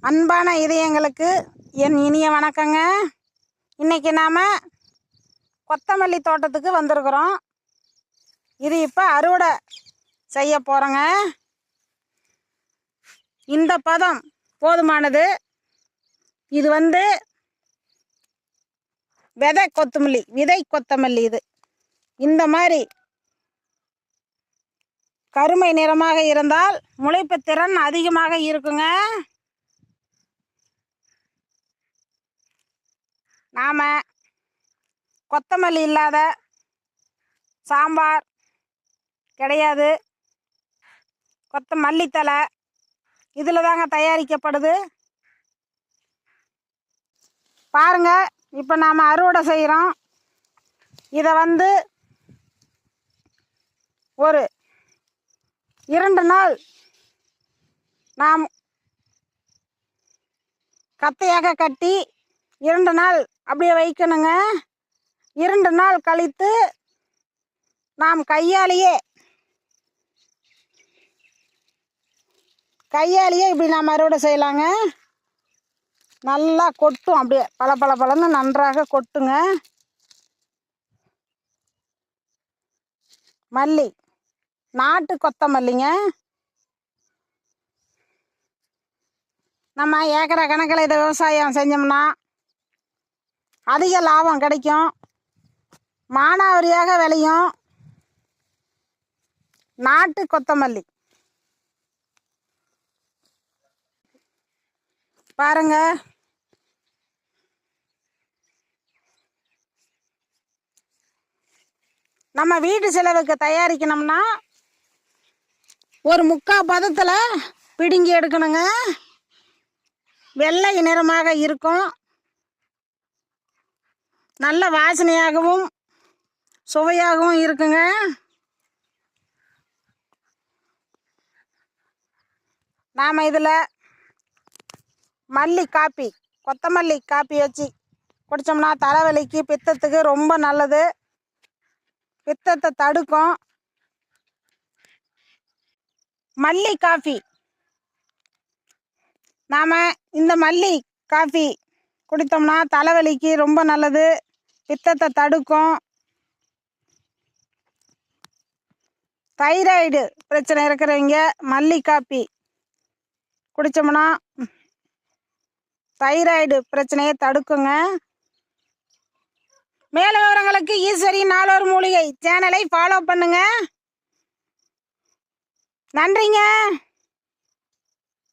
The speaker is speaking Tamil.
அன்பான இதயங்களுக்கு என் இனிய வணக்கங்க. இன்னைக்கு நாம் கொத்தமல்லி தோட்டத்துக்கு வந்திருக்கிறோம். இது இப்போ அறுவடை செய்ய போகிறோங்க. இந்த பதம் போதுமானது. இது விதை கொத்தமல்லி. இது இந்த மாதிரி கருமை நிறமாக இருந்தால் முளைப்பு திறன் அதிகமாக இருக்குங்க. நாம் கொத்தமல்லி இல்லாத சாம்பார் கிடையாது. மல்லித்தலை இதில் தாங்க தயாரிக்கப்படுது. பாருங்க, இப்போ நாம் அறுவடை செய்கிறோம். இதை ஒரு 2 நாள் நாம் கத்தையாக கட்டி 2 நாள் அப்படியே வைக்கணுங்க. 2 நாள் கழித்து நாம் கையாலேயே இப்படி நாம் அறுவடை செய்யலாங்க. நல்லா கொட்டும், அப்படியே பளபளன்னு நன்றாக கொட்டுங்க. மல்லி நாட்டு கொத்தமல்லிங்க. நம்ம ஏக்கரை கணக்கில் இதை விவசாயம் செஞ்சோம்னா அதிக லாபம் கிடைக்கும். மானாவரியாக விளையும் நாட்டு கொத்தமல்லி. பாருங்க, நம்ம வீட்டு செலவுக்கு தயாரிக்கணும்னா ஒரு 3/4 பதத்தில் பிடுங்கி எடுக்கணுங்க. வெள்ளை நிறமாக இருக்கும். நல்ல வாசனையாகவும் சுவையாகவும் இருக்குங்க. நாம் இதில் கொத்தமல்லி காப்பி வச்சு குடித்தோம்னா தலைவலிக்கு பித்தத்துக்கு ரொம்ப நல்லது. பித்தத்தை தடுக்கும். மல்லி காஃபி, நாம் இந்த மல்லி காஃபி குடித்தோம்னா தலைவலிக்கு ரொம்ப நல்லது. பித்தத்தை தடுக்கும். தைராய்டு பிரச்சனை இருக்கிறவங்க மல்லி காப்பி குடித்தோம்னா தைராய்டு பிரச்சனையை தடுக்குங்க. மேல விவரங்களுக்கு ஈஸ்வரி நாளொரு மூலிகை சேனலை ஃபாலோ பண்ணுங்க. நன்றிங்க.